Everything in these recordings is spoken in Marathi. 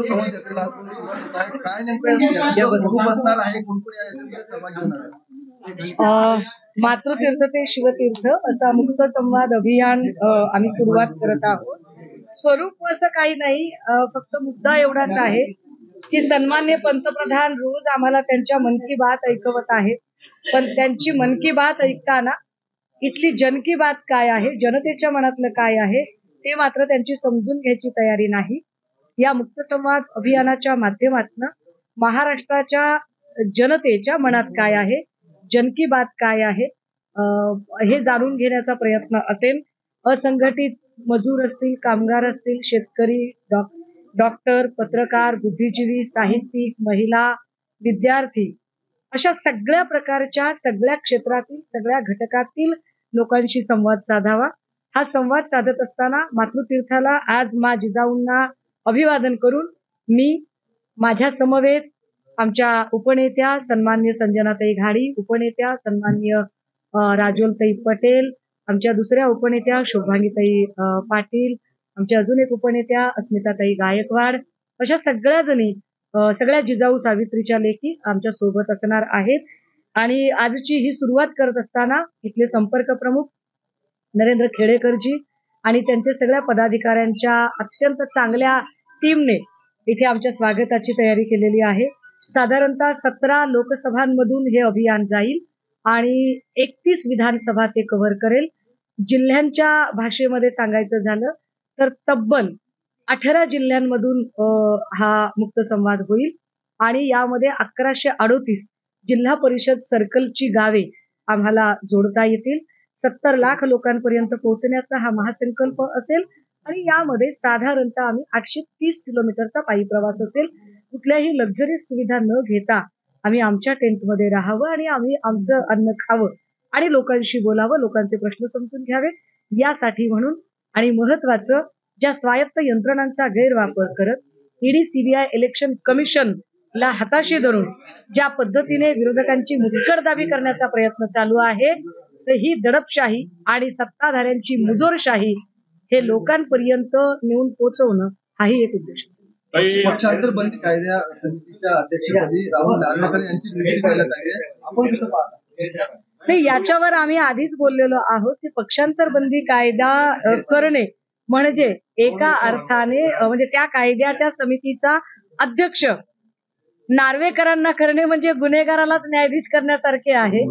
संवाद यात्रेला आज सुरुवात होत आहे. काय नेमकं ग्रुप असणार आहे, कोण-कोण या यात्रेमध्ये सहभागी होणार आहे? मातृतीर्थ ते शिवतीर्थ असा मुक्त संवाद अभियान आम्ही सुरुवात करत आहोत. स्वरूप असं काही नाही, फक्त मुद्दा एवढाच आहे की सन्मान्य पंतप्रधान रोज आम्हाला त्यांच्या मन की बात ऐकवत आहेत, पण त्यांची मन की बात ऐकताना इथली जन की बात काय आहे, जनतेच्या मनातलं काय आहे ते मात्र त्यांची समजून घ्यायची तयारी नाही. या मुक्त संवाद अभियानाच्या माध्यमातून महाराष्ट्राच्या जनतेच्या मनात काय आहे, जन की बात काय आहे हे जाणून घेण्याचा प्रयत्न असेल. असंघटित मजूर असतील, कामगार असतील, शेतकरी, डॉक्टर, पत्रकार, बुद्धिजीवी, साहित्यिक, महिला, विद्यार्थी अशा सगळ्या प्रकारच्या, सगळ्या क्षेत्रातील, सगळ्या घटकातील लोकांशी संवाद साधावा. हा संवाद साधत असताना मातृतीर्थाला आज मा जिजाऊंना अभिवादन करून मी माझ्या समवेत आमच्या उपनेत्या सन्मान्य संजनाताई घाडी, उपनेत्या सन्मान्य राजोलताई पटेल, आमच्या दुसऱ्या उपनेत्या शुभांगीताई पाटील, आमच्या अजून एक उपनेत्या अस्मिताताई गायकवाड अशा सगळ्या जणी, सगळ्या जिजाऊ सावित्रीच्या लेखी आमच्या सोबत असणार आहेत. आणि आजची ही सुरुवात करत असताना इथले संपर्क प्रमुख नरेंद्र खेडेकरजी आणि त्यांच्या सगळ्या पदाधिकाऱ्यांच्या अत्यंत चांगल्या टीमने इथे आमच्या स्वागताची तयारी केलेली आहे. साधारणतः 17 लोकसभांमधून हे अभियान जाईल आणि 31 विधानसभा ते कव्हर करेल. जिल्ह्यांच्या भाषेमध्ये सांगायचं झालं तर तब्बल 18 जिल्ह्यांमधून हा मुक्त संवाद होईल आणि यामध्ये 1138 जिल्हा परिषद सर्कलची गावे आम्हाला जोडता येतील. 70 लाख लोकांपर्यंत पोहोचण्याचा हा महासंकल्प असेल आणि यामध्ये साधारणतः आम्ही 830 किलोमीटरचा पायी प्रवास असेल. कुठल्याही लक्झरीज सुविधा न घेता आम्ही आमच्या टेंटमध्ये राहावं आणि आम्ही आमचं अन्न खावं आणि लोकांशी बोलावं, लोकांचे प्रश्न समजून घ्यावे यासाठी म्हणून. आणि महत्वाचं, ज्या स्वायत्त यंत्रणांचा गैरवापर करत ईडी, सीबीआय, इलेक्शन कमिशन ला हाताशी धरून ज्या पद्धतीने विरोधकांची मुस्कटदाबी करण्याचा प्रयत्न चालू आहे, तर ही दडपशाही आणि सत्ताधाऱ्यांची मुजोरशाही हे लोकांपर्यंत नेऊन पोहोचवणं हाही एक उद्देश असेल. पक्षांतर बंदी कायद्या समितीच्या अध्यक्षपदी राहुल नार्वेकर यांची निवड करण्यात आली आहे. आपण कसं पाहता? नाही, याच्यावर आम्ही आधीच बोललेलो आहोत की पक्षांतर बंदी कायदा करणे म्हणजे एका अर्थाने म्हणजे त्या कायद्याच्या समितीचा अध्यक्ष नार्वेकरांना करणे म्हणजे गुन्हेगारालाच न्यायाधीश करण्यासारखे आहे.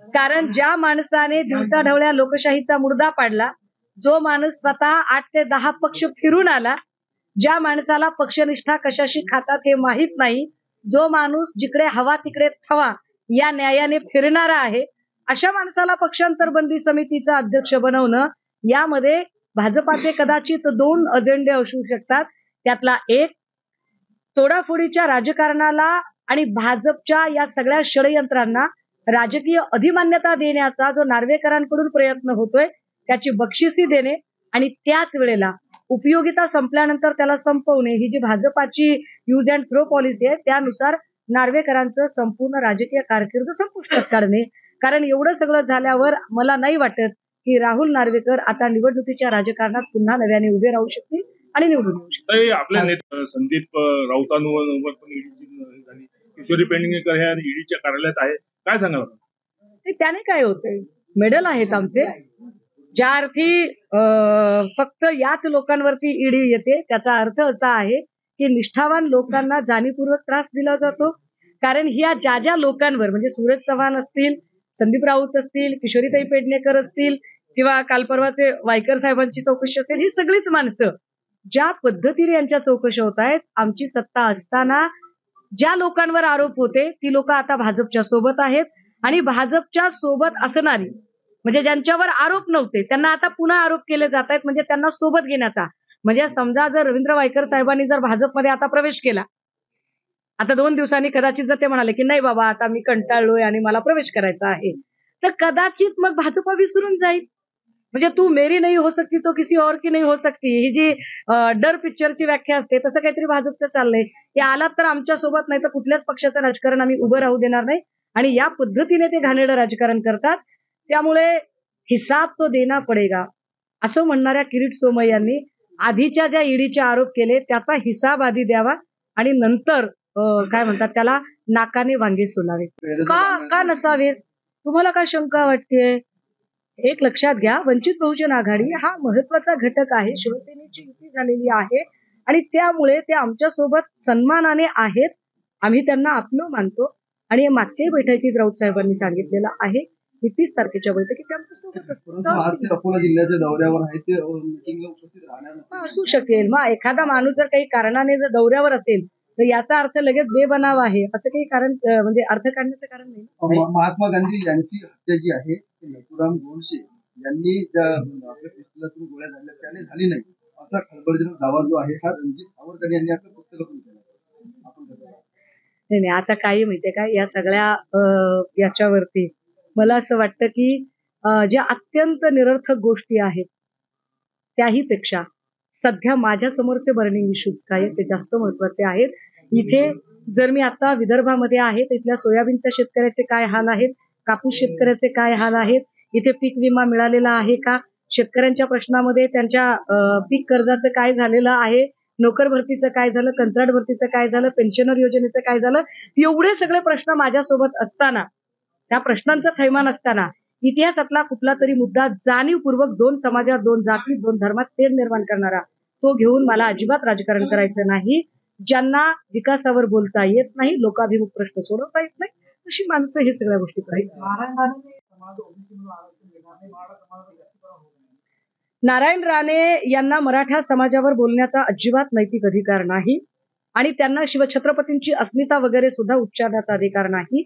कारण ज्या माणसाने दिवसाढवळ्या लोकशाहीचा मुर्दा पाडला, जो माणूस स्वतः 8 ते 10 पक्ष फिरून आला, ज्या माणसाला पक्षनिष्ठा कशाशी खातात हे माहित नाही, जो माणूस जिकडे हवा तिकडे थवा या न्यायाने फिरणारा आहे, अशा माणसाला पक्षांतर बंदी समितीचा अध्यक्ष बनवणं, यामध्ये भाजपाचे कदाचित 2 अजेंडे असू शकतात. त्यातला एक, तोडाफोडीच्या राजकारणाला आणि भाजपच्या या सगळ्या षडयंत्रांना राजकीय अधिमान्यता देण्याचा जो नार्वेकरांकडून प्रयत्न होतोय त्याची बक्षिसी देणे आणि त्याच वेळेला उपयोगिता संपल्यानंतर त्याला संपवणे, ही जी भाजपाची यूज अँड थ्रो पॉलिसी आहे त्यानुसार नार्वेकरांचं संपूर्ण राजकीय कारकीर्द संपुष्टात काढणे. कारण एवढं सगळं झाल्यावर मला नाही वाटत की राहुल नार्वेकर आता निवडणुकीच्या राजकारणात पुन्हा नव्याने उभे राहू शकतील आणि निवडून येऊ शकतील. आपल्या नेते संदीप राऊतांवर पण ईडी झाली, किशोरी पेडणेकर ह्या ईडीच्या कार्यालयात आहे, काय सांगाल? त्याने काय होतंय, मेडल आहेत आमचे. ज्या अर्थी फक्त याच लोकांवरती ईडी येते त्याचा अर्थ असा आहे की निष्ठावान लोकांना जाणीवपूर्वक त्रास दिला जातो. कारण ह्या ज्या लोकांवर म्हणजे सूरज चव्हाण असतील, संदीप राऊत असतील, किशोरीताई पेडणेकर असतील किंवा काल परवाचे वायकर साहेबांची चौकशी असेल, ही सगळीच माणसं ज्या पद्धतीने यांच्या चौकशा होत आहेत, आमची सत्ता असताना ज्या लोकांवर आरोप होते ती लोक आता भाजपच्या सोबत आहेत आणि भाजपच्या सोबत असणारी म्हणजे ज्यांच्यावर आरोप नव्हते त्यांना आता पुन्हा आरोप केले जात आहेत, म्हणजे त्यांना सोबत घेण्याचा. म्हणजे समजा जर रवींद्र वायकर साहेबांनी जर भाजपमध्ये आता प्रवेश केला, आता 2 दिवसांनी कदाचित जर ते म्हणाले की नाही बाबा आता मी कंटाळलोय आणि मला प्रवेश करायचा आहे, तर कदाचित मग भाजपा विसरून जाईल. म्हणजे तू मेरी नहीं हो सकती तो किसी और की नहीं हो सकती, ही जी डर पिक्चरची व्याख्या असते तसं काहीतरी भाजपचं चाललंय. हे आलात तर आमच्या सोबत, नाही तर कुठल्याच पक्षाचं राजकारण आम्ही उभं राहू देणार नाही. आणि या पद्धतीने ते घाणेरडं राजकारण करतात. त्यामुळे हिसाब तो देना पडेगा असं म्हणणाऱ्या किरीट सोमय्यांनी आधीच्या ज्या ईडीचे आरोप केले त्याचा हिसाब आधी द्यावा आणि नंतर काय म्हणतात त्याला नाकाने वांगे सोलावे. का नसावेत? तुम्हाला काय शंका वाटते? एक लक्षात घ्या, वंचित बहुजन आघाडी हा महत्वाचा घटक आहे. शिवसेनेची युती झालेली आहे आणि त्यामुळे ते आमच्या सोबत सन्मानाने आहेत. आम्ही त्यांना आपलं मानतो आणि मागच्याही बैठकीत राऊत साहेबांनी सांगितलेलं आहे की 30 तारखेच्या बैठकीत ते आमच्या सोबत आज ते अकोला जिल्ह्याच्या दौऱ्यावर आहे, ते मीटिंगला उपस्थित राहणार नाही. असू शकेल. मग एखादा माणूस जर काही कारणाने जर दौऱ्यावर असेल तर याचा अर्थ लगेच बेबनाव आहे असं काही कारण म्हणजे अर्थ काढण्याचं कारण नाही. महात्मा गांधी यांची हत्या जी आहे ती नथुराम गोडसे यांनी ज्या आपल्या पिस्तुलातून गोळ्या झाल्या त्याने झाली नाही असा खळबळजनक दावा जो आहे हा रणजित सावरकर यांनी आपल्या पुस्तकातून केला. नाही, आता काही माहितीये का, या सगळ्या याच्यावरती मला असं वाटतं की ज्या अत्यंत निरर्थक गोष्टी आहेत त्याही पेक्षा सध्या माझ्या समोरचे बर्निंग इश्यूज काय आहेत ते जास्त महत्वाचे आहेत. इथे जर मी आता विदर्भामध्ये आहे तर इथल्या सोयाबीनच्या शेतकऱ्याचे काय हाल आहेत, कापूस शेतकऱ्याचे काय हाल आहेत, इथे पीक विमा मिळालेला आहे का, शेतकऱ्यांच्या प्रश्नामध्ये त्यांच्या पीक कर्जाचं काय झालेलं आहे, नोकर भरतीचं काय झालं, कंत्राट भरतीचं काय झालं, पेन्शनर योजनेचं काय झालं, एवढे सगळे प्रश्न माझ्यासोबत असताना, त्या प्रश्नांचं थैमान असताना इतिहासातला कुठला तरी मुद्दा जाणीवपूर्वक 2 समाजात 2 जातीत 2 धर्मात तेढ निर्माण करणारा तो घेऊन मला अजिबात राजकारण करायचं नाही. ज्यांना विकासावर बोलता येत नाही, लोकाभिमुख प्रश्न सोडवता येत नाही, तशी माणसं हे सगळ्या गोष्टी करायचं. नारायण राणे यांना मराठा समाजावर बोलण्याचा अजिबात नैतिक अधिकार नाही आणि त्यांना शिवछत्रपतींची अस्मिता वगैरे सुद्धा उच्चारण्याचा अधिकार नाही.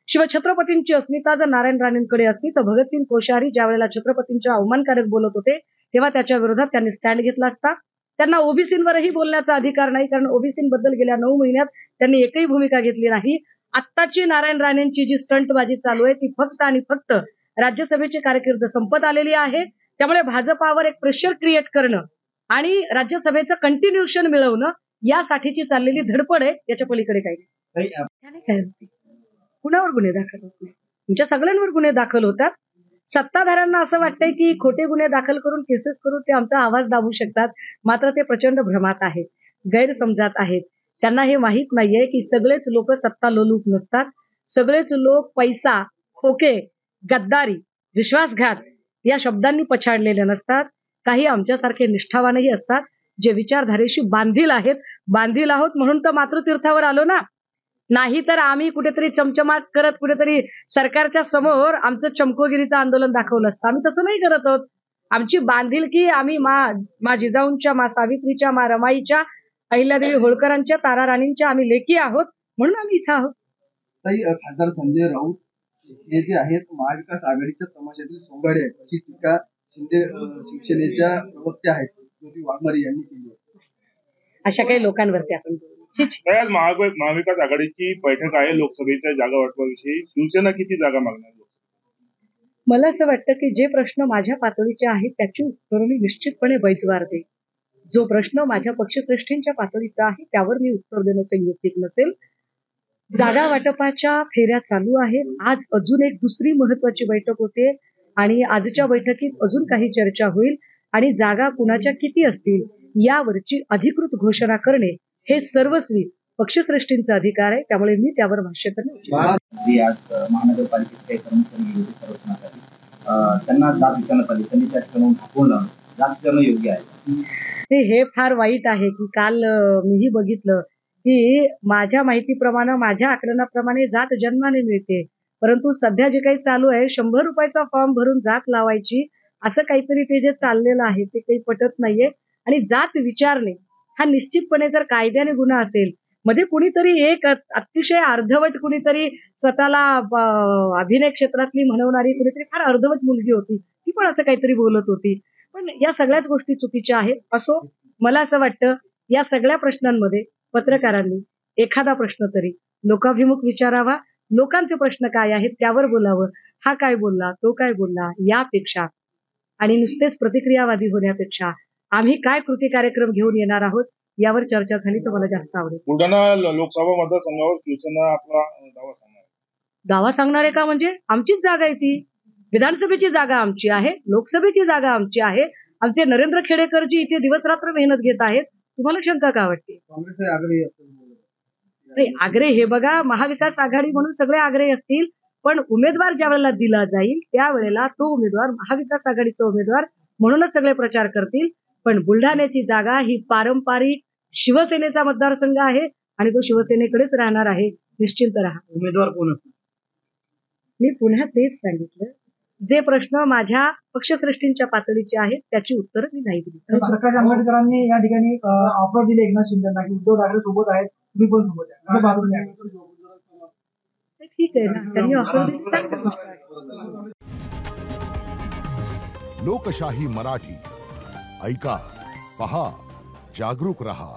शिवछत्रपतींची अस्मिता जर नारायण राणेंकडे असती तर भगतसिंग कोश्यारी ज्या वेळेला छत्रपतींच्या अवमानकारक बोलत होते तेव्हा त्याच्या विरोधात त्यांनी स्टँड घेतला असता. त्यांना ओबीसींवरही बोलण्याचा अधिकार नाही कारण ओबीसींबद्दल गेल्या 9 महिन्यात त्यांनी एकही भूमिका घेतली नाही. आत्ताची नारायण राणेंची जी स्टंटबाजी चालू आहे ती फक्त आणि फक्त राज्यसभेची कारकीर्द संपत आलेली आहे. त्यामुळे भाजपावर एक प्रेशर क्रिएट करणं आणि राज्यसभेचं कंटिन्युएशन मिळवणं यासाठीची चाललेली धडपड आहे. याच्या पलीकडे काही नाही. कुणावर गुन्हे दाखल होत नाही, तुमच्या सगळ्यांवर गुन्हे दाखल होतात. सत्ताधाऱ्यांना असं वाटतंय की खोटे गुन्हे दाखल करून केसेस करून ते आमचा आवाज दाबू शकतात, मात्र ते प्रचंड भ्रमात आहेत, गैरसमजात आहेत. त्यांना हे माहित नाहीये की सगळेच लोक सत्ता लोलूप नसतात. सगळेच लोक पैसा, खोके, गद्दारी, विश्वासघात या शब्दांनी पछाडलेले नसतात. काही आमच्यासारखे निष्ठावानही असतात जे विचारधारेशी बांधील आहेत. बांधील आहोत म्हणून तर मातृतीर्थावर आलो ना, नाही तर आम्ही कुठेतरी चमचमाट करत कुठेतरी सरकारच्या समोर आमचं चमकोगिरीचं आंदोलन दाखवलं असतं. आम्ही तसं नाही करत आहोत. आमची बांधिलकी आम्ही मा जिजाऊंच्या, मा सावित्रीच्या, मा रमाईच्या, अहिल्यादेवी होळकरांच्या, तारा राणींच्या आम्ही लेकी आहोत म्हणून आम्ही इथं आहोत. खासदार संजय राऊत हे जे आहेत महाविकास आघाडीच्या तमाशातील सोंगाडे आहेत अशी टीका शिवसेनेच्या प्रवक्त्या आहेत ज्योती वाघमारे यांनी केली आहे. अशा काही लोकांवरती आपण महाविकास आघाडीची बैठक आहे लोकसभेच्या जागा वाटपाविषयी. शिवसेना किती जागा मागणार? मला असं वाटतं की जे प्रश्न माझ्या पातळीचे आहेत त्याची उत्तरं मी निश्चितपणे बैजवार देईन. जो प्रश्न माझ्या पक्षश्रेष्ठींच्या पातळीचा आहे त्यावर मी उत्तर देणं संयुक्तिक नसेल. जागा वाटपाच्या फेऱ्या चालू आहेत. आज अजून एक दुसरी महत्वाची बैठक होते आणि आजच्या बैठकीत अजून काही चर्चा होईल आणि जागा कुणाच्या किती असतील यावरची अधिकृत घोषणा करणे हे सर्वस्वी पक्षश्रेष्ठींचा अधिकार आहे. त्यामुळे मी त्यावर भाष्य करणे आज महानगरपालिकेचे काही कर्मचारी गेले होते सर्वेक्षणासाठी, त्यांना जात विचारण्यात आली, त्यांनी त्या ठिकाणी दाखवणं जात विचारणं योग्य आहे. हे फार वाईट आहे की काल मीही बघितलं की माझ्या माहितीप्रमाणे माझ्या आकलनाप्रमाणे जात जन्माने मिळते, परंतु सध्या जे काही चालू आहे 100 रुपयाचा फॉर्म भरून जात लावायची असं काहीतरी ते जे चाललेलं आहे ते काही पटत नाहीये. आणि जात विचारणे हा निश्चितपणे जर कायद्याने गुन्हा असेल, मध्ये कुणीतरी एक अतिशय अर्धवट कुणीतरी स्वतःला अभिनय क्षेत्रातली म्हणवणारी कुणीतरी फार अर्धवट मुलगी होती, ती पण असं काहीतरी बोलत होती. पण या सगळ्याच गोष्टी चुकीच्या आहेत. असो, मला असं वाटतं या सगळ्या प्रश्नांमध्ये पत्रकारांनी एखादा प्रश्न तरी लोकाभिमुख विचारावा, लोकांचे प्रश्न काय आहेत त्यावर बोलावं. हा काय बोलला, तो काय बोलला यापेक्षा आणि नुसतेच प्रतिक्रियावादी होण्यापेक्षा आम्ही काय कृती कार्यक्रम घेऊन येणार आहोत यावर चर्चा झाली तर मला जास्त आवडेल. बुलढाणा लोकसभा मतदारसंघावर शिवसेना आपला दावा सांगणार. दावा सांगणार आहे का? म्हणजे आमचीच जागा आहे ती. विधानसभेची जागा आमची आहे, लोकसभेची जागा आमची आहे. आमचे नरेंद्र खेडेकरजी इथे दिवसरात्र मेहनत घेत आहेत. तुम्हाला शंका का वाटते? काँग्रेस आग्रही असं बोलत आहे. नाही, आग्रह हे बघा, महाविकास आघाडी म्हणून सगळे आग्रही असतील, पण उमेदवार ज्या वेळेला दिला जाईल त्यावेळेला तो उमेदवार महाविकास आघाडीचा उमेदवार म्हणूनच सगळे प्रचार करतील. पण बुलढाण्याची जागा ही पारंपरिक शिवसेनेचा मतदारसंघ आहे आणि तो शिवसेनेकडेच राहणार आहे. निश्चिंत राहा. उमेदवार कोण असतील? मी पुन्हा तेच सांगितलं, जे प्रश्न माझ्या पक्षश्रेष्ठींच्या पातळीचे आहेत त्याची उत्तरं मी नाही दिली. प्रकाश आंबेडकरांनी या ठिकाणी ऑफर दिली एकनाथ शिंदेना की उद्धव ठाकरे सोबत आहेत, तुम्ही पण सोबत आहे, असं बाजूने आहे. ते ठीक आहे ना, त्यांनी ऑफर दिली, चांगली गोष्ट आहे. लोकशाही मराठी ऐका, पहा, जागरूक रहा.